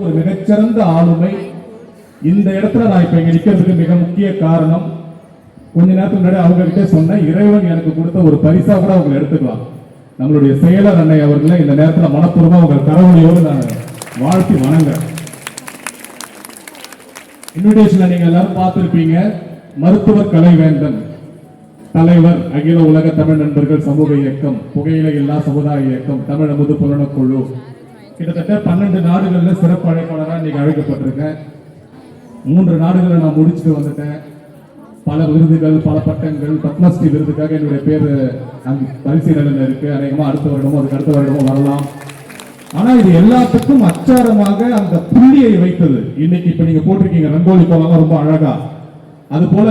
ஒரு மிகச்சிறந்த ஆளுமை. இந்த இடத்துல நான் இப்ப இங்க நிக்கிறதுக்கு மிக முக்கிய காரணம், கொஞ்ச நேரத்துக்கு முன்னாடி அவங்க கிட்ட சொன்ன இறைவன் எனக்கு கொடுத்த ஒரு பரிசா கூட அவங்க எடுத்துக்கலாம். நம்மளுடைய செயலர் அன்னை அவர்களை இந்த நேரத்துல மனப்பூர்வமா உங்கள் கரவொலியோடு நான் வாழ்த்தி வணங்குறேன். இன்விடேஷன்ல நீங்க எல்லாரும் பார்த்திருப்பீங்க, மருத்துவர் கலைவேந்தன், தலைவர் அகில உலக தமிழ் நண்பர்கள் சமூக இயக்கம், புகையிலை இல்லா சமுதாய இயக்கம், தமிழ் அமுது புலனக்குழு, கிட்டத்தட்ட 12 நாடுகள்ல சிறப்பு அழைப்பாளராக இன்னைக்கு அழைக்கப்பட்டிருக்கேன். 3 நாடுகளை நான் முடிச்சுட்டு வந்துட்டேன். பல விருதுகள், பல பட்டங்கள், பத்மஸ்ரீ விருதுக்காக என்னுடைய பேரு அங்கு பரிசீலனையில் இருக்கு. அநேகமா அடுத்த வருடமோ அதுக்கு அடுத்த வருடமோ வரலாம். ஆனா இது எல்லாத்துக்கும் அச்சாரமாக அந்த புள்ளியை வைத்தது இன்னைக்கு இப்ப நீங்க போட்டிருக்கீங்க ரங்கோலி கோலம் ரொம்ப அழகா. அது போல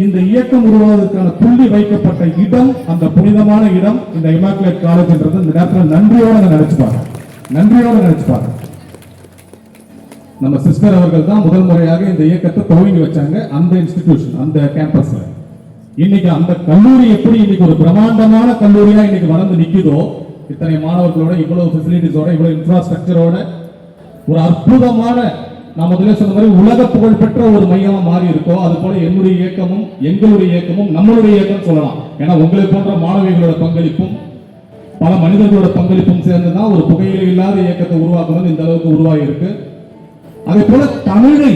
இந்த இயக்கம் உருவாவதற்கான புள்ளி வைக்கப்பட்ட இடம், அந்த புனிதமான இடம் இந்த இமாக்குலேட் காலேஜ்ன்றது இந்த நேரத்தில் நன்றியோட நினைச்சுப்பாங்க, நன்றியோட நினைச்சுப்பாங்க. நம்ம சிஸ்டர் அவர்கள் தான் முதல் முறையாக இந்த இயக்கத்தை துவங்கி வச்சாங்க அந்த இன்ஸ்டிடியூஷன், அந்த கேம்பஸ்ல. இன்னைக்கு அந்த கல்லூரி எப்படி இன்னைக்கு ஒரு பிரம்மாண்டமான கல்லூரியா இன்னைக்கு வளர்ந்து நிக்குதோ, இத்தனை மாணவர்களோட, இவ்வளவு ஃபெசிலிட்டிஸோட, இவ்வளவு இன்ஃப்ராஸ்ட்ரக்சரோட ஒரு அற்புதமான, நான் முதல்ல சொன்ன மாதிரி உலக புகழ் பெற்ற ஒரு மையமா மாறி இருக்கோ, அது போல என்னுடைய இயக்கமும் எங்களுடைய இயக்கமும் நம்மளுடைய இயக்கம் சொல்லலாம். ஏன்னா உங்களை போன்ற மாணவிகளோட பங்களிப்பும் பல மனிதர்களோட பங்களிப்பும் சேர்ந்துதான் ஒரு புகையிலை இல்லாத இயக்கத்தை உருவாக்கணும் இந்த அளவுக்கு உருவாகி இருக்கு. அதே போல தமிழை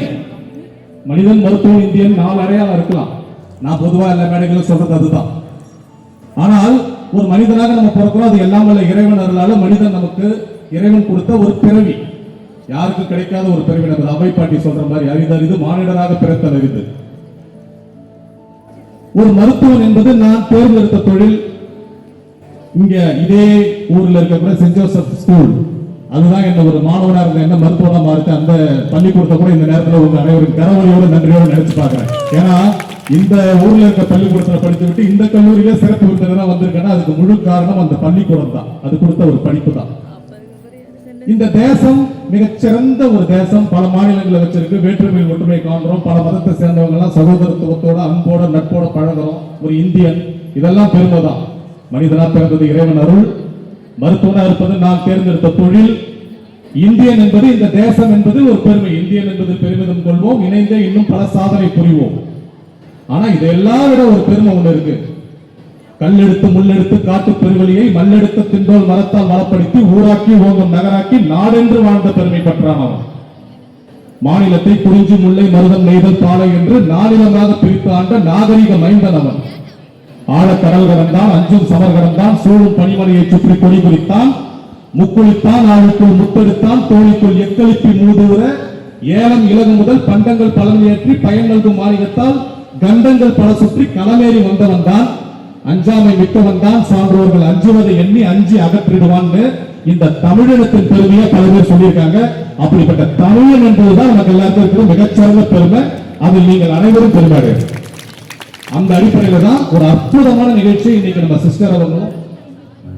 மனிதன் மருத்துவம் இந்தியன் 4 அடையாளம் இருக்கலாம். நான் பொதுவா எல்லா மேடைகளும் சொல்றது அதுதான். ஆனால் ஒரு மனிதனாக நம்ம பிறக்கிறோம், அது எல்லாம் வல்ல இறைவன் அருளால மனிதன் நமக்கு இறைவன் கொடுத்த ஒரு பிறவி, யாருக்கு கிடைக்காத ஒரு பிறவி. நம்ம அவை பாட்டி சொல்ற மாதிரி அரிது மானிடராக பிறத்தல் அரிது. ஒரு மருத்துவன் என்பது நான் தேர்ந்தெடுத்த தொழில். இங்க இதே ஊர்ல இருக்கிற சென்ட் ஜோசப் ஸ்கூல், அதுதான் என்ன ஒரு மாணவனா இருந்த என்ன மருத்துவனா மாறிச்சு. அந்த பள்ளிக்கூடத்தை கூட இந்த நேரத்தில் உங்க அனைவரும் கரவொலியோட நன்றியோடு நினைச்சு பாக்குறேன். ஏன்னா இந்த ஊர்ல இருக்க பள்ளிக்கூடத்தில் படித்து விட்டு இந்த கல்லூரியில சிறப்பு விருந்தினரா வந்திருக்கேன்னா அதுக்கு முழு காரணம் அந்த பள்ளிக்கூடம் தான், அது கொடுத்த ஒரு படிப்பு தான். இந்த தேசம் மிகச்சிறந்த ஒரு தேசம், பல மாநிலங்களை வச்சிருக்கு, வேற்றுமையில் ஒற்றுமை காண்றோம், பல மதத்தை சேர்ந்தவங்க எல்லாம் சகோதரத்துவத்தோட அன்போட நட்போட பழகிறோம். ஒரு இந்தியன், இதெல்லாம் பெருமைதான். மனிதனா பிறந்தது இறைவன் அருள், மருத்துவனா இருப்பது நான் தேர்ந்தெடுத்த தொழில். இந்தியன் என்பது, இந்த தேசம் என்பது ஒரு பெருமை. இந்தியன் என்பது பெருமிதம் கொள்வோம், இணைந்தே இன்னும் பல சாதனை புரிவோம். ஆனா இதெல்லாம் விட ஒரு பெருமை ஒண்ணு இருக்கு. கல்லெடுத்து முள்ளெடுத்து காட்டு பெருவழியை மல்லெடுத்து திண்டோல் மரத்தால் வளப்படுத்தி ஊராக்கி ஓங்கும் நகராக்கி நாடென்று வாழ்ந்த பெருமை பெற்றான் அவன். மாநிலத்தை குறிஞ்சி முல்லை மருதம் நெய்தல் பாலை என்று நானிலமாக பிரித்து ஆண்ட நாகரிக மைந்தன் அவன். ஆழக்கடல் கடந்தான், அஞ்சும் சமர் கடந்தான், சூழும் பனிமலையை சுற்றி கொடி குறித்தான், முக்குளித்தான், ஆளுக்குள் முத்தெடுத்தான், தோழிக்குள் எக்களிப்பி மூதுவர ஏலம் இலகு முதல் பண்டங்கள் பலனையேற்றி பயன் நல்கும் மாநிலத்தால் கண்டங்கள் பல சுற்றி களமேறி வந்தவன் தான். அஞ்சாமை மிக்கவன் தான், சான்றோர்கள் அஞ்சுவதை எண்ணி அஞ்சி அகற்றிடுவான்னு இந்த தமிழினத்தின் பெருமையை பல பேர் சொல்லியிருக்காங்க. அப்படிப்பட்ட தமிழன் என்பதுதான் நமக்கு எல்லாருக்கும் இருக்கிற மிகச்சிறந்த பெருமை. அதில் நீங்கள் அனைவரும் பெருமை. அந்த அடிப்படையில தான் ஒரு அற்புதமான நிகழ்ச்சி இன்னைக்கு நம்ம சிஸ்டர் அவர்களும்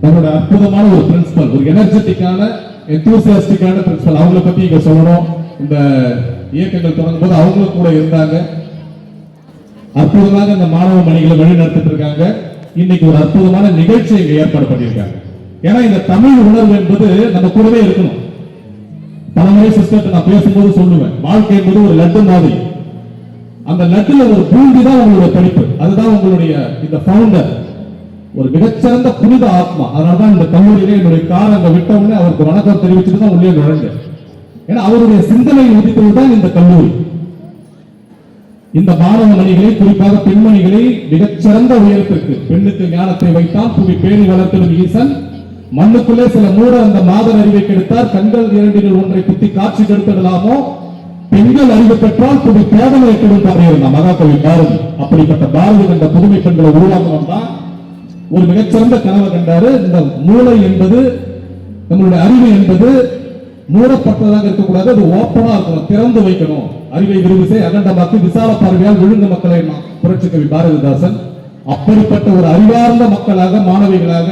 நம்மளோட அற்புதமான ஒரு பிரின்சிபல், ஒரு எனர்ஜெட்டிக்கான எந்தூசியாஸ்டிக்கான பிரின்சிபல், அவங்களை பத்தி இங்க சொல்லணும். இந்த இயக்கங்கள் தொடங்கும் போது அவங்களும் கூட இருந்தாங்க. அற்புதமாக இந்த மாணவ மணிகளை வழி நடத்திட்டு இருக்காங்க. இன்னைக்கு ஒரு அற்புதமான நிகழ்ச்சி இங்க ஏற்பாடு பண்ணியிருக்காங்க. ஏன்னா இந்த தமிழ் உணர்வு என்பது நம்ம கூடவே இருக்கணும். பலமுறை சிஸ்டர் நான் பேசும்போது சொல்லுவேன், வாழ்க்கை என்பது ஒரு லட்டு மாதிரி. அந்த லட்டுல ஒரு பூண்டி தான் உங்களுடைய படிப்பு, அதுதான் உங்களுடைய இந்த ஃபவுண்டர், ஒரு மிகச்சிறந்த புனித ஆத்மா. அதனாலதான் இந்த கல்லூரியிலே என்னுடைய கார் அங்க விட்டவுடனே அவருக்கு வணக்கம் தெரிவிச்சுட்டு தான் உள்ளே நுழைஞ்சேன். ஏன்னா அவருடைய சிந்தனை உதித்ததுதான் இந்த கல்லூரி. இந்த மாணவ மணிகளை, குறிப்பாக பெண்மணிகளை மிகச்சிறந்த உயரத்திற்கு, பெண்ணுக்கு ஞானத்தை வைத்தால் புவி பேணி வளர்த்திடும் ஈசன், மண்ணுக்குள்ளே சில மூட அந்த மாதர் அறிவை கெடுத்தார், கண்கள் இரண்டில் ஒன்றை குத்தி காட்சி கெடுத்திடலாமோ, பெண்கள் அறிவு பெற்றால் புவி பேதனை கெடும் பாருங்கள் மகாகவி பாரதி. அப்படிப்பட்ட பாரதி கண்ட புதுமை பெண்களை உருவாக்கணும் தான் ஒரு மிகச்சிறந்த கனவை கண்டாரு. இந்த மூளை என்பது, நம்மளுடைய அறிவு என்பது மூடப்பட்டதாக இருக்கக்கூடாது, அது ஓப்பனா இருக்கணும், திறந்து வைக்கணும். அறிவை விரிவுசை அகண்டமாக்கி விசால பார்வையால் விழுந்த மக்களை புரட்சி கவி பாரதிதாசன். அப்படிப்பட்ட ஒரு அறிவார்ந்த மக்களாக, மாணவிகளாக,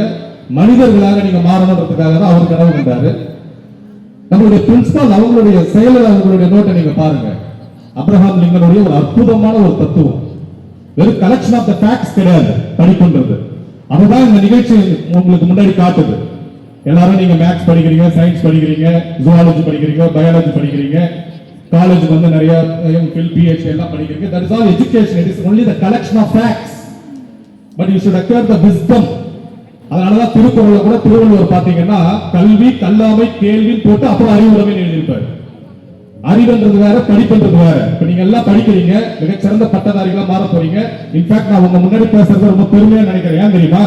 மனிதர்களாக நீங்க மாறணுன்றதுக்காக தான் அவர் கனவு கண்டாரு. நம்மளுடைய பிரின்சிபல், அவங்களுடைய செயலர், அவங்களுடைய நோட்டை நீங்க பாருங்க. அப்ரஹாம் லிங்கனுடைய ஒரு அற்புதமான ஒரு தத்துவம். வெறும் கலெக்ஷன் ஆஃப் த ஃபேக்ட்ஸ் கிடையாது படிப்புன்றது. அதுதான் இந்த நிகழ்ச்சி உங்களுக்கு முன்னாடி காட்டுது. எல்லாரும் நீங்க மேத்ஸ் படிக்கிறீங்க, சயின்ஸ் படிக்கிறீங்க, ஜுவாலஜி படிக்கிறீங்க, பயாலஜி படிக்கிறீங்க, காலேஜுக்கு வந்து நிறைய எம்ஃபில், பிஹெச்டி எல்லாம் படிக்கிறீங்க. That is all education. It is only the collection of facts. But you should acquire the wisdom. அதனாலதான் திருக்குறள்ல கூட திருவள்ளுவர் பாத்தீங்கன்னா கல்வி கல்லாமை கேள்வி போட்டு அப்புறம் அறிவுரைமை எழுதியிருப்பார். அறிவுன்றது வேற, படிப்புன்றது வேற. இப்ப நீங்க எல்லாம் படிக்கிறீங்க, மிகச்சிறந்த பட்டதாரிகளா மாற போறீங்க. இன்ஃபேக்ட் நான் உங்க முன்னாடி பேசுறது ரொம்ப பெருமையா நினைக்கிறேன். ஏன் தெரியுமா?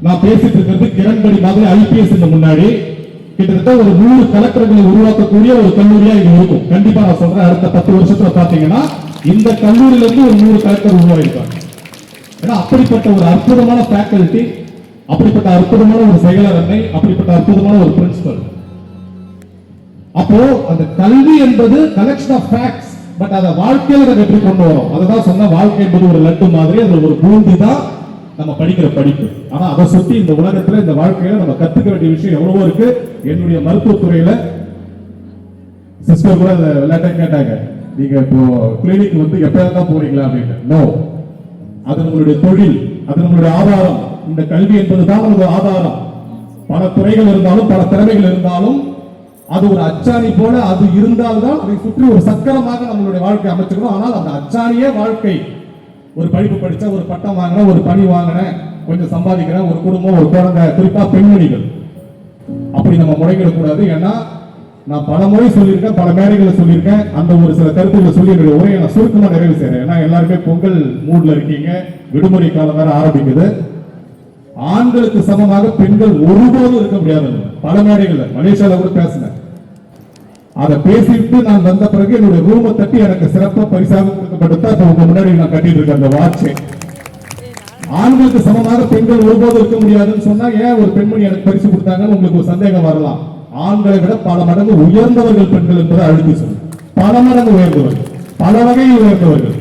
நான் பேசிட்டு இருக்கிறது கிரண்பேடி மாதிரி ஐபிஎஸ் முன்னாடி கிட்டத்தட்ட ஒரு 100 கலெக்டர்களை உருவாக்கக்கூடிய ஒரு கல்லூரியா இது இருக்கும். கண்டிப்பா நான் சொல்றேன், அடுத்த 10 வருஷத்துல பாத்தீங்கன்னா இந்த கல்லூரியில இருந்து ஒரு 100 கலெக்டர் உருவாயிருப்பாங்க. ஏன்னா அப்படிப்பட்ட ஒரு அற்புதமான ஃபேக்கல்டி, அப்படிப்பட்ட அற்புதமான ஒரு செயலரமை, அப்படிப்பட்ட அற்புதமான ஒரு பிரின்சிபல். அப்போ அந்த கல்வி என்பது கலெக்ஷன் ஆஃப் ஃபேக்ட்ஸ். பட் அத வாழ்க்கையில நம்ம எப்படி கொண்டு வரோம்? அததான் சொன்ன, வாழ்க்கை என்பது ஒரு லட்டு மாதிரி, அது ஒரு பூந்தி தான் நம்ம படிக்கிற படிப்பு. ஆனா அதை சுத்தி இந்த உலகத்துல இந்த வாழ்க்கையில நம்ம கத்துக்க வேண்டிய விஷயம் எவ்வளவோ இருக்கு. என்னுடைய மருத்துவத்துறையில சிஸ்டர் கூட விளையாட்ட கேட்டாங்க, நீங்க இப்போ கிளினிக் வந்து எப்பதான் போறீங்களா அப்படின்னு. நோ, அது நம்மளுடைய தொழில், அது நம்மளுடைய ஆதாரம். இந்த கல்வி என்பதுதான் நம்மளுடைய ஆதாரம். பல துறைகள் இருந்தாலும், பல திறமைகள் இருந்தாலும், அது ஒரு அச்சாணி போல அது இருந்தால்தான் அதை சுற்றி ஒரு சக்கரமாக நம்மளுடைய வாழ்க்கை அமைச்சுக்கணும். ஆனால் அந்த அச்சாணியே வாழ்க்கை. ஒரு படிப்பு படிச்சா, ஒரு பட்டம் வாங்கின, ஒரு பணி வாங்கின, கொஞ்சம் சம்பாதிக்கிறேன், ஒரு குடும்பம், ஒரு குழந்தை, குறிப்பா பெண்மணிகள், அப்படி நம்ம முறையிடக்கூடாது. ஏன்னா நான் பல முறை சொல்லியிருக்கேன், பல மேடைகளை சொல்லியிருக்கேன். அந்த ஒரு சில கருத்துக்களை சொல்லி என்னுடைய உரையை நான் சுருக்கமா நிறைவு செய்றேன். ஏன்னா எல்லாருமே பொங்கல் மூட்ல இருக்கீங்க, விடுமுறை காலம் வேற ஆரம்பிக்குது. ஆண்களுக்கு சமமாக பெண்கள் ஒருபோதும் இருக்க முடியாது. பல மேடைகள்ல மலேசியால கூட பேசினேன். அதை பேசிட்டு நான் வந்த பிறகு என்னுடைய ரூமை தட்டி எனக்கு சிறப்பாக பரிசாக கொடுக்கப்பட்டு இப்ப உங்க முன்னாடி நான் கட்டிட்டு இருக்கேன் அந்த வாட்சை. ஆண்களுக்கு சமமாக பெண்கள் ஒருபோதும் இருக்க முடியாதுன்னு சொன்னா ஏன் ஒரு பெண்மணி எனக்கு பரிசு கொடுத்தாங்கன்னு உங்களுக்கு ஒரு சந்தேகம் வரலாம். ஆண்களை விட பல மடங்கு உயர்ந்தவர்கள் பெண்கள் என்பதை அழுத்தி சொல்லும். பல மடங்கு உயர்ந்தவர்கள், பல வகையில் உயர்ந்தவர்கள்.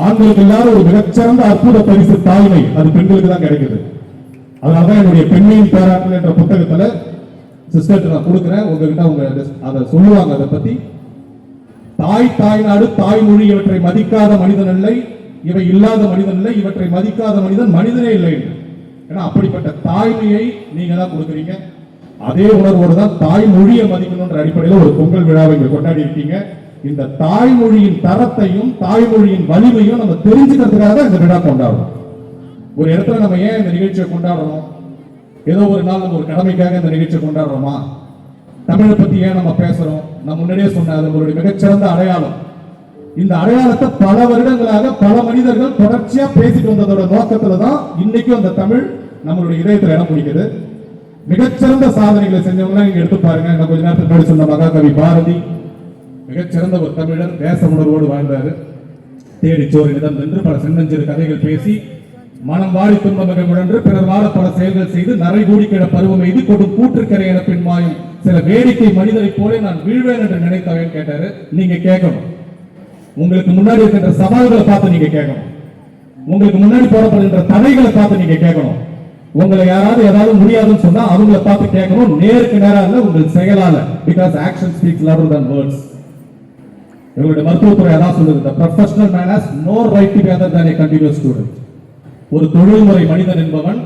ஆண்களுக்கு எல்லாரும் ஒரு மிகச்சிறந்த அற்புத பரிசு தாய்மை, அது பெண்களுக்கு தான் கிடைக்குது. அதனாலதான் என்னுடைய பெண்மையின் பேராற்றல் என்ற புத்தகத்துல சிஸ்டர் நான் கொடுக்கிறேன், உங்ககிட்ட அவங்க அதை சொல்லுவாங்க. அதை பத்தி தாய்நாடு தாய்மொழி இவற்றை மதிக்காத மனிதன் இல்லை, இவை இல்லாத மனிதன் இல்லை, இவற்றை மதிக்காத மனிதன் மனிதனே இல்லை. ஏன்னா அப்படிப்பட்ட தாய்மையை நீங்க தான் கொடுக்குறீங்க. அதே உணர்வோடு தான் தாய்மொழியை மதிக்கணும்ன்ற அடிப்படையில் ஒரு பொங்கல் விழாவை இங்க கொண்டாடி இருக்கீங்க. இந்த தாய்மொழியின் தரத்தையும் தாய்மொழியின் வலிமையும் நம்ம தெரிஞ்சுக்கிறதுக்காக இந்த விழா கொண்டாடுறோம். ஒரு இடத்துல நம்ம ஏன் இந்த நிகழ்ச்சியை கொண்டாடுறோம்? ஏதோ ஒரு நாள் நம்ம ஒரு கடமைக்காக இந்த நிகழ்ச்சியை கொண்டாடுறோமா? தமிழை பத்தி ஏன் நம்ம பேசுறோம்? நான் முன்னாடியே சொன்ன நம்மளுடைய மிகச்சிறந்த அடையாளம். இந்த அடையாளத்தை பல வருடங்களாக பல மனிதர்கள் தொடர்ச்சியா பேசிட்டு வந்ததோட நோக்கத்துல தான் இன்னைக்கும் அந்த தமிழ் நம்மளுடைய இதயத்தில் இடம் பிடிக்குது. மிகச்சிறந்த சாதனைகளை செஞ்சவங்க நீங்க எடுத்து பாருங்க. நான் கொஞ்ச நேரத்துக்கு முன்னாடி சொன்ன மகாகவி பாரதி மிகச்சிறந்த ஒரு தமிழர், தேச உணர்வோடு வாழ்ந்தாரு. தேடிச்சோறு நிதம் என்று பல சின்னஞ்சிறு கதைகள் பேசி மனம் வாடி துன்பமிக முழன்று பிறர் வாழ பல செயல்கள் செய்து நரை கூடி கிழ பருவம் எய்து கொடும் கூற்றுக்கரை என பின்மாயும் சில வேடிக்கை மனிதரை போல நான் வீழ்வேன் என்று நினைத்தவன் கேட்டாரு. நீங்க கேட்கணும், உங்களுக்கு முன்னாடி இருக்கின்ற சவால்களை பார்த்து நீங்க கேட்கணும், உங்களுக்கு முன்னாடி போடப்படுகின்ற தடைகளை பார்த்து நீங்க கேட்கணும். உங்களை யாராவது ஏதாவது முடியாதுன்னு சொன்னா அவங்களை பார்த்து கேட்கணும், நேருக்கு நேரா இல்ல, உங்கள் செயலால. Because action speaks louder than words. எங்களுடைய மருத்துவத்துறை அதான் சொல்லுது, the professional man has no right to be other than a continuous student. ஒரு தொழில்முறை மனிதன் என்பவன்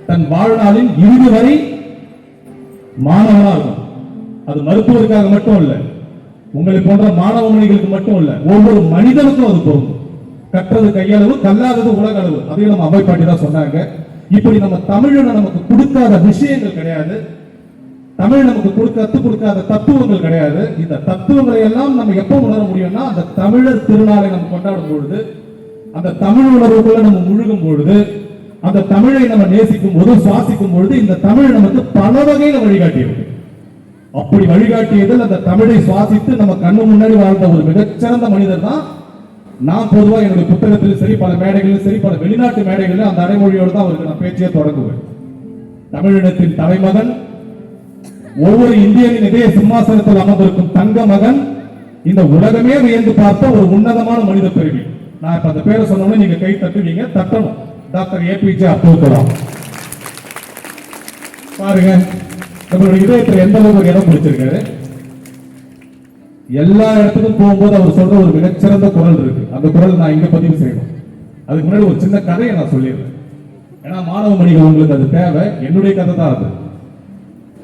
தன் வாழ்நாளின் இறுதி வரை மாணவனா இருக்கும். அது மருத்துவருக்காக மட்டும் இல்ல, உங்களை போன்ற மாணவ மணிகளுக்கு மட்டும் இல்ல, ஒவ்வொரு மனிதனுக்கும் அது பொருந்தும். கற்றது கையளவு, கல்லாதது உலக அளவு. அதையும் நம்ம அவை பாட்டி தான் சொன்னாங்க. இப்படி நம்ம தமிழனை நமக்கு கொடுக்காத விஷயங்கள் கிடையாது, தமிழ் நமக்கு கத்துக் கொடுக்காத தத்துவங்கள் கிடையாது. இந்த தத்துவங்களை எல்லாம் நம்ம எப்ப உணர முடியும்னா அந்த தமிழர் திருநாளை நம்ம கொண்டாடும் பொழுது, அந்த தமிழ் உணர்வுக்குள்ள நம்ம முழுகும் பொழுது, அந்த தமிழை நம்ம நேசிக்கும் போது, சுவாசிக்கும் பொழுது இந்த தமிழ் நமக்கு பல வகையில வழிகாட்டியிருக்கு. அப்படி வழிகாட்டியதில் அந்த தமிழை சுவாசித்து நம்ம கண்ணு முன்னாடி வாழ்ந்த ஒரு மிகச்சிறந்த மனிதர் தான் நான். பொதுவாக என்னுடைய புத்தகத்திலும் சரி, பல மேடைகளிலும் சரி, பல வெளிநாட்டு மேடைகளிலும் அந்த அடைமொழியோடு தான் அவருக்கு நான் பேச்சையே தொடங்குவேன். தமிழினத்தின் தலைமகன், ஒவ்வொரு இந்தியனின் இதய சிம்மாசனத்தில் அமர்ந்திருக்கும் தங்க மகன், இந்த உலகமே வியந்து பார்த்த ஒரு உன்னதமான மனித பிரிவு. நான் இப்ப அந்த பேரை சொன்னோம்னா நீங்க கை தட்டுவீங்க, தட்டணும். டாக்டர் ஏபிஜே அப்துல் கலாம். பாருங்க, நம்மளுடைய இதயத்தில் எந்த அளவுக்கு இடம் பிடிச்சிருக்காரு. எல்லா இடத்துக்கும் போகும்போது அவர் சொல்ற ஒரு மிகச்சிறந்த குரல் இருக்கு. அந்த குரல் நான் இங்க பதிவு செய்யணும். அதுக்கு முன்னாடி ஒரு சின்ன கதையை நான் சொல்லிடுறேன். ஏன்னா மாணவ மணிகள் உங்களுக்கு அது தேவை. என்னுடைய கதை தான் அது.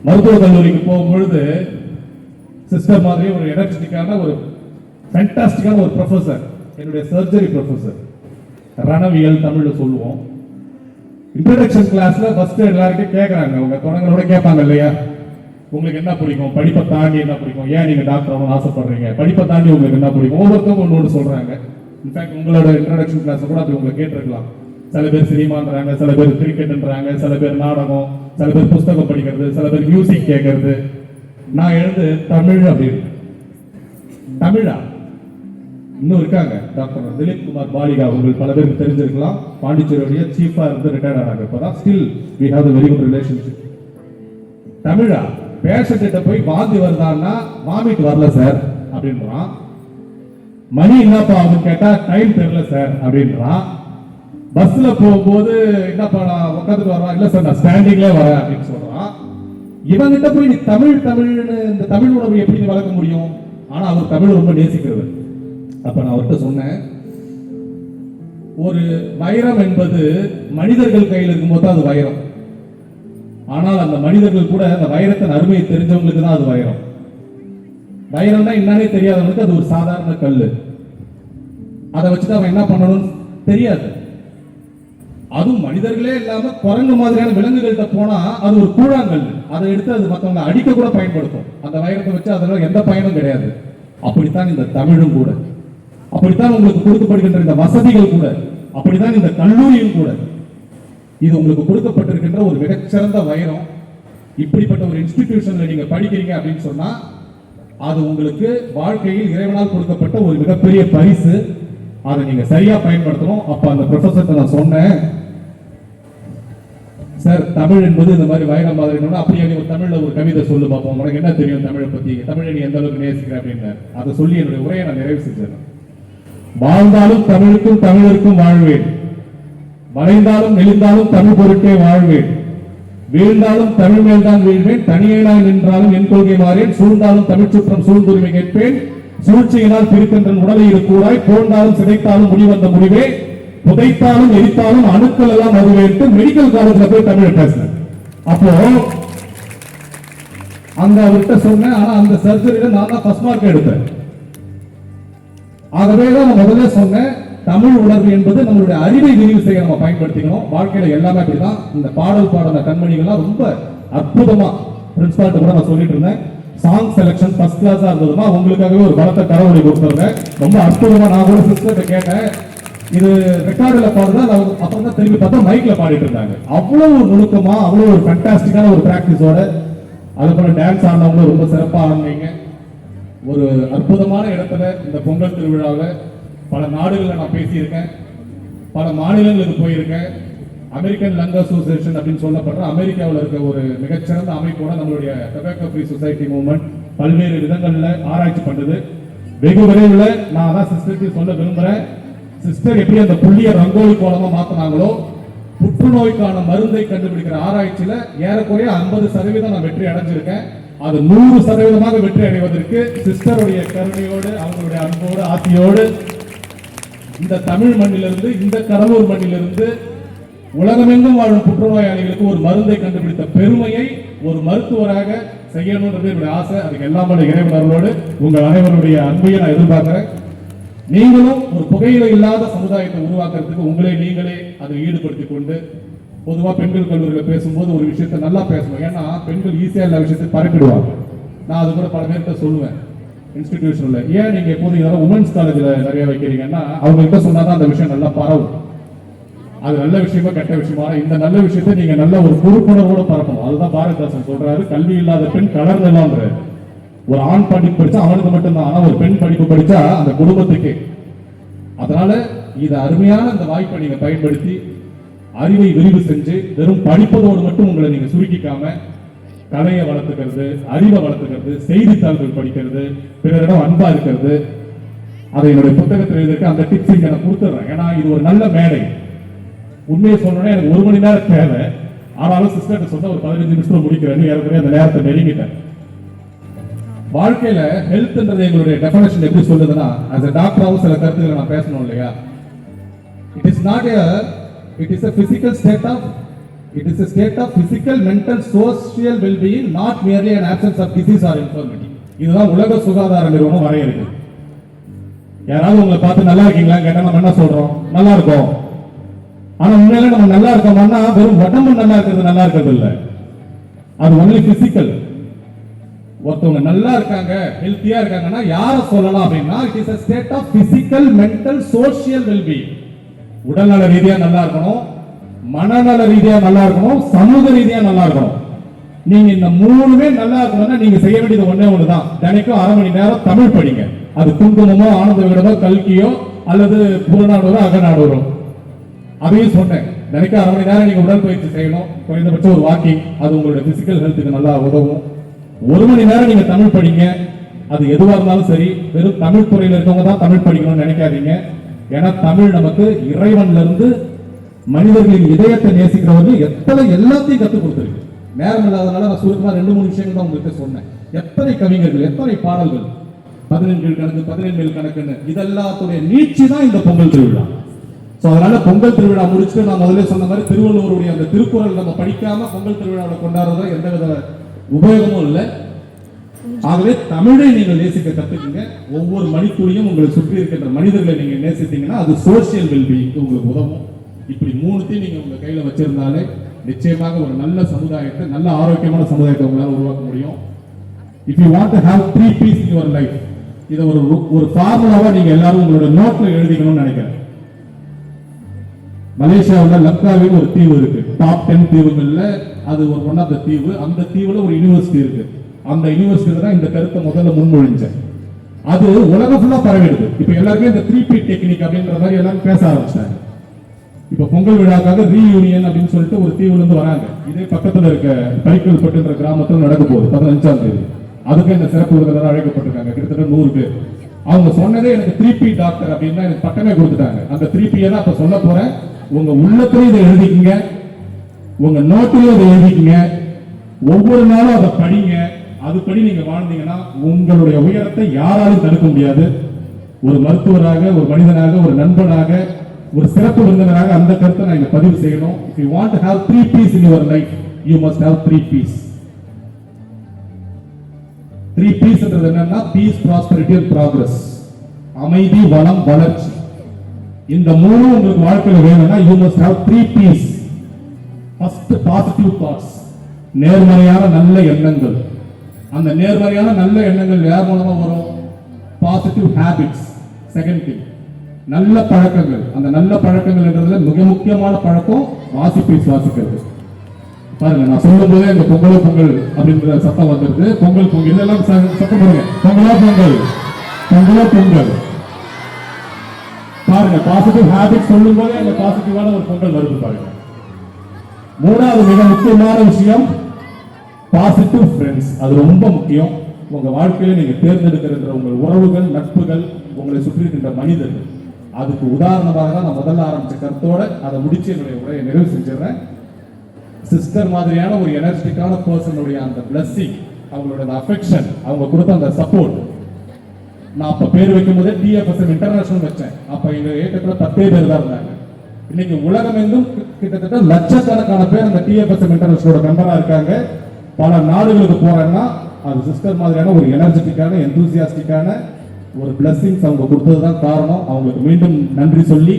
மருத்துவக் கல்லூரிக்கு போகும்பொழுது சிஸ்டர் மாதிரி ஒரு எனர்ஜெட்டிக்கான ஒரு ஃபேண்டாஸ்டிக்கான ஒரு ப்ரொஃபசர், என்னுடைய சர்ஜரி ப்ரொஃபசர், ரணவியல் தமிழ்ல சொல்லுவோம். இன்ட்ரோடக்ஷன் கிளாஸ்ல ஃபர்ஸ்ட் எல்லாருக்கும் கேட்கறாங்க, உங்க தொடங்களோட கேட்பாங்க இல்லையா, உங்களுக்கு என்ன பிடிக்கும், படிப்பை தாண்டி என்ன பிடிக்கும், ஏன் நீங்க டாக்டர் ஆகணும்னு ஆசைப்படுறீங்க, படிப்பை தாண்டி உங்களுக்கு என்ன பிடிக்கும், ஒவ்வொருத்தவங்க ஒன்று சொல்றாங்க. இன்ஃபேக்ட் உங்களோட இன்ட்ரோடக்ஷன் கிளாஸ் கூட அப்படி உங்களை கேட்டிருக்கலாம். சில பேர் சினிமான்றாங்க, சில பேர் கிரிக்கெட்ன்றாங்க, சில பேர் நாடகம், சில பேர் புஸ்தகம் படிக்கிறது, சில பேர் மியூசிக் கேட்கறது. நான் எழுந்து தமிழ் அப்படின்னு. தமிழா இன்னும் இருக்காங்க, டாக்டர் திலீப் குமார் பாலிகா, உங்களுக்கு பல பேருக்கு தெரிஞ்சிருக்கலாம். பாண்டிச்சேரியுடைய சீஃபா இருந்து ரிட்டையர்ட் ஆனாங்க. இப்பதான் still we have a very good relationship. Tamizha patient போய் வாந்தி வருதான்னா வாமிட் வரல சார் அப்படின்றான். மணி என்னப்பா அப்படின்னு கேட்டா டைம் தெரியல சார் அப்படின்றான். பஸ்ல போகும்போது என்னப்பா நான் உட்காந்துட்டு வரவா, இல்ல சார் நான் ஸ்டாண்டிங்ல வரேன் அப்படின்னு சொல்றான். இவங்கிட்ட போய் நீ தமிழ் தமிழ்னு இந்த தமிழ் உணர்வு எப்படி வளர்க்க முடியும்? ஆனா அவர் தமிழ் ரொம்ப நேசிக்கிறது. அப்ப நான் அவர்கிட்ட சொன்னேன், ஒரு வைரம் என்பது மனிதர்கள் கையில் இருக்கும்போது அது வைரம். ஆனால் அந்த மனிதர்கள் கூட அந்த வைரத்தின் அருமையை தெரிஞ்சவங்களுக்கு தான் அது வைரம். வைரம்னா என்னன்னே தெரியாதவங்களுக்கு அது ஒரு சாதாரண கல்லு. அதை வச்சுட்டு அவன் என்ன பண்ணணும்னு தெரியாது. அதுவும் மனிதர்களே இல்லாம குரங்கு மாதிரியான விலங்குகள்கிட்ட போனா அது ஒரு கூழாங்கல். அதை எடுத்து அது மற்றவங்க அடிக்க கூட பயன்படுத்தும். அந்த வைரத்தை வச்சு அதனால எந்த பயனும் கிடையாது. அப்படித்தான் இந்த தமிழும் கூட, அப்படித்தான் உங்களுக்கு கொடுக்கப்படுகின்ற இந்த வசதிகள் கூட, அப்படித்தான் இந்த கல்லூரியும் கூட. இது உங்களுக்கு கொடுக்கப்பட்டிருக்கின்ற ஒரு மிகச்சிறந்த வைரம். இப்படிப்பட்ட ஒரு இன்ஸ்டிடியூஷன்ல நீங்க படிக்கிறீங்க அப்படின்னு சொன்னா அது உங்களுக்கு வாழ்க்கையில் இறைவனால் கொடுக்கப்பட்ட ஒரு மிகப்பெரிய பரிசு. அதை நீங்க சரியா பயன்படுத்தணும். அப்ப அந்த ப்ரொஃபசர்கிட்ட நான் சொன்னேன், சார் தமிழ் என்பது இந்த மாதிரி வைரம் மாதிரி, அப்படியே ஒரு தமிழ்ல ஒரு கவிதை சொல்லு பார்ப்போம், உனக்கு என்ன தெரியும் தமிழை பத்தி, தமிழை நீ எந்த அளவுக்கு நேசிக்கிற அப்படின்னு. அதை சொல்லி என்னுடைய உரையை நான் நிறைவு செஞ்சேன். வாழ்ந்தாலும் தமிழுக்கும் தமிழருக்கும் வாழ்வேன், மறைந்தாலும் நெளிந்தாலும் தமிழ் பொருட்டே வாழ்வேன், வீழ்ந்தாலும் தமிழ் மேல்தான் வீழ்வேன், தனியனாய் நின்றாலும் என் கொள்கை மாறேன், சூழ்ந்தாலும் தமிழ் சுற்றம் சூழ்ந்துரிமை கேட்பேன், சூழ்ச்சியினால் பிரிக்கின்ற உடலை இருக்கூடாய், போழ்ந்தாலும் சிதைத்தாலும் முடிவந்த முடிவே, புதைத்தாலும் எரித்தாலும் அணுக்கள் எல்லாம் அதுவேன்ட்டு மெடிக்கல் காலேஜ்ல போய் தமிழ் பேசினேன். அப்போ அங்க அவர்கிட்ட சொன்னேன். ஆனா அந்த சர்ஜரியில நான் தான் ஃபர்ஸ்ட் மார்க் எடுத்தேன். ஆகவே தான் நான் முதல்ல சொன்னேன், தமிழ் உணர்வு என்பது நம்மளுடைய அறிவை விரிவு செய்ய நம்ம பயன்படுத்திக்கணும். வாழ்க்கையில எல்லாமே அப்படிதான். இந்த பாடல் பாடின கண்மணிகள்லாம் ரொம்ப அற்புதமா, பிரின்சிபால்ட்ட கூட நான் சொல்லிட்டு இருந்தேன், சாங் செலக்ஷன் ஃபர்ஸ்ட் கிளாஸா இருந்ததுமா, உங்களுக்காகவே ஒரு பலத்தை கரவொலி கொடுத்துருந்தேன். ரொம்ப அற்புதமா. நான் கூட சிஸ்டர்கிட்ட கேட்டேன், இது ரெக்கார்டுல பாடுதா, அப்புறம் தான் திரும்பி பார்த்தா மைக்ல பாடிட்டு இருந்தாங்க. அவ்வளவு ஒரு நுணுக்கமா, அவ்வளவு ஒரு ஃபேண்டாஸ்டிக்கான ஒரு பிராக்டிஸோட, அது போல டான்ஸ் ஆனவங்களும் ரொம்ப சிறப்பா ஆனீங்க. ஒரு அற்புதமான இடத்துல இந்த பொங்கல் திருவிழாவில் பல நாடுகளில் நான் பேசியிருக்கேன், பல மாநிலங்களுக்கு போயிருக்கேன். அமெரிக்கன் லங் அசோசியேஷன் அப்படின்னு சொல்லப்படுற அமெரிக்காவில் இருக்க ஒரு மிகச்சிறந்த அமைப்போட நம்மளுடைய டொபாக்கோ ஃப்ரீ சொசைட்டி மூவ்மெண்ட் பல்வேறு விதங்களில் ஆராய்ச்சி பண்ணுது. வெகு விரைவில் நான் அதான் சிஸ்டருக்கு சொல்ல விரும்புகிறேன், சிஸ்டர் எப்படி அந்த புள்ளிய ரங்கோலி கோலமா மாத்தினாங்களோ, புற்றுநோய்க்கான மருந்தை கண்டுபிடிக்கிற ஆராய்ச்சியில ஏறக்குறைய 50% நான் வெற்றி அடைஞ்சிருக்கேன். அது 100% வெற்றி அடைவதற்கு சிஸ்டருடைய கருணையோடு, அவங்களுடைய அன்போடு, ஆசியோடு இந்த தமிழ் மண்ணிலிருந்து, இந்த கடலூர் மண்ணிலிருந்து உலகமெங்கும் வாழும் புற்றுநோயாளிகளுக்கு ஒரு மருந்தை கண்டுபிடித்த பெருமையை ஒரு மருத்துவராக செய்யணும்ன்றது என்னுடைய ஆசை. அதுக்கு எல்லாம் இறைவனர்களோடு உங்கள் அனைவருடைய அன்பையை நான் எதிர்பார்க்கிறேன். நீங்களும் ஒரு புகையிலை இல்லாத சமுதாயத்தை உருவாக்குறதுக்கு உங்களே நீங்களே அதை ஈடுபடுத்திக் கொண்டு, பொதுவாக பெண்கள் கல்லூரியில் பேசும்போது ஒரு விஷயத்தை நல்லா பேசணும். ஏன்னா பெண்கள் ஈஸியா எல்லா விஷயத்தை பறக்கிடுவாங்க. நான் அது கூட பல பேர்கிட்ட சொல்லுவேன் இன்ஸ்டிடியூஷன்ல, ஏன் நீங்க எப்போது உமன்ஸ் காலேஜ்ல நிறைய வைக்கிறீங்கன்னா அவங்க கிட்ட சொன்னாதான் அந்த விஷயம் நல்லா பரவும். அது நல்ல விஷயமா கெட்ட விஷயமா, இந்த நல்ல விஷயத்தை நீங்க நல்ல ஒரு பொறுப்புணர்வோட பரப்பணும். அதுதான் பாரதிதாசன் சொல்றாரு, கல்வி இல்லாத பெண் கலர்ந்தலாம்ன்ற. ஒரு ஆண் படிப்பு படிச்சா அவனுக்கு மட்டும்தான், ஆனா ஒரு பெண் படிப்பு படிச்சா அந்த குடும்பத்துக்கு. அதனால இது அருமையான இந்த வாய்ப்பை நீங்க பயன்படுத்தி அறிவை விரிவு செஞ்சு, வெறும் படிப்பதோடு மட்டும் உங்களை நீங்க சுருக்கிக்காம கலையை வளர்த்துக்கிறது, அறிவை வளர்த்துக்கிறது, செய்தித்தாள்கள் படிக்கிறது, பிறரிடம் அன்பா இருக்கிறது, அதை என்னுடைய புத்தகத்தில் எழுதியிருக்க அந்த டிப்ஸ் இங்க நான் கொடுத்துட்றேன். ஏன்னா இது ஒரு நல்ல மேடை. உண்மையை சொல்லணும்னா எனக்கு 1 மணி நேரம் தேவை. ஆனாலும் சிஸ்டர் சொன்ன ஒரு 15 நிமிஷத்துல முடிக்கிறேன்னு ஏற்கனவே அந்த நேரத்தை நெருங்கிட்டேன். வாழ்க்கையில ஹெல்த்ன்றது எங்களுடைய டெஃபினேஷன் எப்படி சொல்லுதுன்னா, as a டாக்டராகவும் சில கருத்துக்களை நான் பேசணும் இல்லையா. It is a physical state of It is a state of physical, mental, social well-being, not merely an absence of disease or infirmity. இதுதான் உலக சுகாதார நிறுவனம் வரையறுக்குது. யாராவது உங்களை பார்த்து நல்லா இருக்கீங்களா கேட்டா நம்ம என்ன சொல்றோம்? நல்லா இருக்கோம். ஆனா உண்மையில நம்ம நல்லா இருக்கோம்னா வெறும் உடம்பு நல்லா இருக்கிறது நல்லா இருக்கிறது இல்ல. அது ஒன்லி பிசிக்கல். ஒருத்தவங்க நல்லா இருக்காங்க, ஹெல்த்தியா இருக்காங்கன்னா யாரை சொல்லலாம் அப்படின்னா it is a state of physical, mental, social well-being. உடல்நல ரீதியா நல்லா இருக்கணும், மனநல ரீதியா நல்லா இருக்கணும், சமூக ரீதியா நல்லா இருக்கணும். நீங்க இந்த மூணுமே நல்லா இருக்கணும்னா நீங்க செய்ய வேண்டியது ஒண்ணே ஒண்ணுதான். தினைக்கும் 1/2 மணி நேரம் தமிழ் படிங்க. அது குங்குமமோ ஆனந்த விகடனோ கல்கியோ அல்லது புறநானூறோ அகநானூறோ. அதையும் சொன்னேன், தினைக்கும் 1/2 மணி நேரம் நீங்க உடற்பயிற்சி செய்யணும், குறைந்தபட்சம் ஒரு வாக்கிங். அது உங்களுடைய பிசிக்கல் ஹெல்த்துக்கு நல்லா உதவும். 1 மணி நேரம் நீங்க தமிழ் படிங்க. அது எதுவா இருந்தாலும் சரி, வெறும் தமிழ் துறையில இருக்கவங்க தான் தமிழ் படிக்கணும்னு நினைக்காதீங்க. ஏன்னா தமிழ் நமக்கு இறைவன்ல இருந்து மனிதர்களின் இதயத்தை நேசிக்கிறவர்கள் எல்லாத்தையும் கற்றுக் கொடுத்திருக்கு. நேரம் இல்லாதனால நான் சுருக்கமா 2-3 விஷயங்கள் தான் உங்களுக்கு சொன்னேன். எத்தனை கவிஞர்கள், எத்தனை பாடல்கள், 17 கணக்கு 17 கணக்குன்னு இதெல்லாத்துடைய நீட்சி தான் இந்த பொங்கல் திருவிழா. சோ அதனால பொங்கல் திருவிழா முடிச்சுட்டு நான் முதல்ல சொன்ன மாதிரி திருவள்ளுவருடைய அந்த திருக்குறள் நம்ம படிக்காம பொங்கல் திருவிழாவை கொண்டாடுறதுல எந்தவித உபயோகமும் இல்லை. ஆகவே தமிழை நீங்கள் நேசிக்க கத்துக்குங்க. ஒவ்வொரு மணித்துளியும் உங்களை சுற்றி இருக்கின்ற மனிதர்களை நீங்க நேசித்தீங்கன்னா அது சோசியல் வெல்பீயிங்க்கு உங்களுக்கு உதவும். இப்படி 3த்தையும் நீங்க உங்க கையில வச்சிருந்தாலே நிச்சயமாக ஒரு நல்ல சமுதாயத்தை, நல்ல ஆரோக்கியமான சமுதாயத்தை உங்களால் உருவாக்க முடியும். If you want to have 3 peace in your life, இதை ஒரு ஃபார்முலாவா நீங்க எல்லாரும் உங்களோட நோட்ல எழுதிக்கணும்னு நினைக்கிறேன். மலேசியாவில் லங்காவில் ஒரு தீவு இருக்கு. டாப் 10 தீவுகள்ல அது ஒரு ஒன் ஆஃப் த தீவு. அந்த தீவுல ஒரு யூனிவர்சிட்டி இருக்கு. அந்த யூனிவர்சிட்டியில தான் இந்த கருத்தை முதல்ல முன்மொழிஞ்சேன். அது உலகம் ஃபுல்லா பரவிடுது. இப்ப எல்லாருமே இந்த 3P டெக்னிக் அப்படின்ற மாதிரி எல்லாரும் பேச ஆரம்பிச்சிட்டாங்க. இப்ப பொங்கல் விழாக்காக ரீயூனியன் அப்படின்னு சொல்லிட்டு ஒரு தீவுல இருந்து வராங்க. இதே பக்கத்துல இருக்க பரிக்கல் பட்டுன்ற கிராமத்தில் நடக்க போகுது 15ஆம் தேதி. அதுக்கு இந்த சிறப்பு விருந்தினராக அழைக்கப்பட்டிருக்காங்க கிட்டத்தட்ட 100 பேர். அவங்க சொன்னதே எனக்கு 3P டாக்டர் அப்படின்னு எனக்கு பட்டமே கொடுத்துட்டாங்க. அந்த 3P தான் அப்ப சொல்ல போறேன். உங்க உள்ளத்திலையும் இதை எழுதிக்கங்க, உங்க நோட்டிலையும் இதை எழுதிக்கங்க. ஒவ்வொரு நாளும் அதை படிங்க. அதுபடி நீங்க வாழ்ந்தீங்கன்னா உங்களுடைய உயரத்தை யாராலும் தடுக்க முடியாது. ஒரு மருத்துவராக, ஒரு மனிதனாக, ஒரு நண்பனாக, ஒரு சிறப்பு விருந்தினராக அந்த கருத்தை நான் இங்க பதிவு செய்யணும். If you want to have 3 P's in your life, you must have 3 P's. 3 P's என்றது என்னன்னா peace, prosperity and progress. அமைதி, வளம், வளர்ச்சி. இந்த மூணு உங்களுக்கு வாழ்க்கையில வேணும்னா you must have 3 P's. First, positive thoughts. நேர்மறையான நல்ல எண்ணங்கள். அந்த நேர்மறையான நல்ல எண்ணங்கள் யார் மூலமா வரும்? Positive habits. செகண்ட் திங், நல்ல பழக்கங்கள். அந்த நல்ல பழக்கங்கள்ன்றதுல மிக முக்கியமான பழக்கம் வாசிப்பை சுவாசிக்கிறது. பாருங்க, நான் சொல்லும் போதே இந்த பொங்கலோ பொங்கல் அப்படின்ற சத்தம் வந்துருக்கு. பொங்கல் பொங்கல் இதெல்லாம் சத்தம் போடுங்க. பொங்கலோ பொங்கல், பொங்கலோ பொங்கல். பாருங்க, பாசிட்டிவ் ஹேபிட் சொல்லும் போதே அந்த பாசிட்டிவான ஒரு பொங்கல் வருது பாருங்க. மூணாவது மிக முக்கியமான விஷயம் பாசிட்டிவ் ஃப்ரெண்ட்ஸ். அது ரொம்ப முக்கியம். உங்க வாழ்க்கையில நீங்க தேர்ந்தெடுக்கிற உங்கள் உறவுகள், நட்புகள், உங்களை சுற்றி இருக்கின்ற மனிதர்கள். அதுக்கு உதாரணமாக தான் நான் முதல்ல ஆரம்பிச்ச கருத்தோட அதை முடிச்சு என்னுடைய உரையை நிறைவு செஞ்சிடறேன். சிஸ்டர் மாதிரியான ஒரு எனர்ஜெட்டிக்கான பர்சனுடைய அந்த பிளஸ்ஸிங், அவங்களோட அஃபெக்ஷன், அவங்க கொடுத்த அந்த சப்போர்ட். நான் அப்ப பேர் வைக்கும் போதே TFSM இன்டர்நேஷனல் வச்சேன். அப்ப எங்க ஏற்றத்துல 10 பேர் தான் இருந்தாங்க. இன்னைக்கு உலகம் எங்கும் கிட்டத்தட்ட லட்சக்கணக்கான பேர் அந்த TFSM இன்டர்நேஷனலோட மெம்பரா இருக்காங்க. பல நாடுகளுக்கு போறேன்னா அது சிஸ்டர் மாதிரியான ஒரு எனர்ஜெட்டிக்கான, எந்தூசியாஸ்டிக்கான ஒரு பிளஸிங்ஸ் அவங்க கொடுத்ததுதான் காரணம். அவங்களுக்கு மீண்டும் நன்றி சொல்லி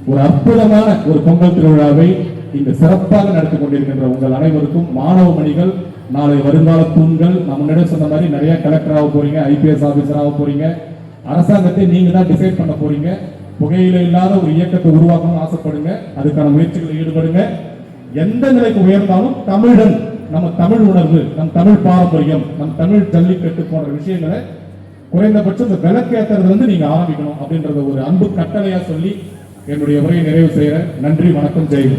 ஒரு அற்புதமான ஒரு பொங்கல் திருவிழாவை இங்கு சிறப்பாக நடத்தி கொண்டிருக்கின்ற உங்கள் அனைவருக்கும் மாணவ மணிகள், நாளை வருங்கால தூண்கள். நான் முன்னாடியே சொன்ன மாதிரி நிறைய கலெக்டர் ஆக போறீங்க, IPS ஆபீசர் ஆக போறீங்க. அரசாங்கத்தை நீங்க தான் டிசைட் பண்ண போறீங்க. புகையில இல்லாத ஒரு இயக்கத்தை உருவாக்கணும்னு ஆசைப்படுங்க. அதுக்கான முயற்சிகளில் ஈடுபடுங்க. எந்த நிலைக்கு உயர்ந்தாலும் தமிழன், நம்ம தமிழ் உணர்வு, நம் தமிழ் பாரம்பரியம், நம் தமிழ் ஜல்லிக்கட்டு போன்ற விஷயங்களை குறைந்தபட்சம் இந்த விளக்கேற்றதுல இருந்து நீங்க ஆரம்பிக்கணும் அப்படின்றத ஒரு அன்பு கட்டளையா சொல்லி என்னுடைய உரையை நிறைவு செய்யறேன். நன்றி, வணக்கம், ஜெய்.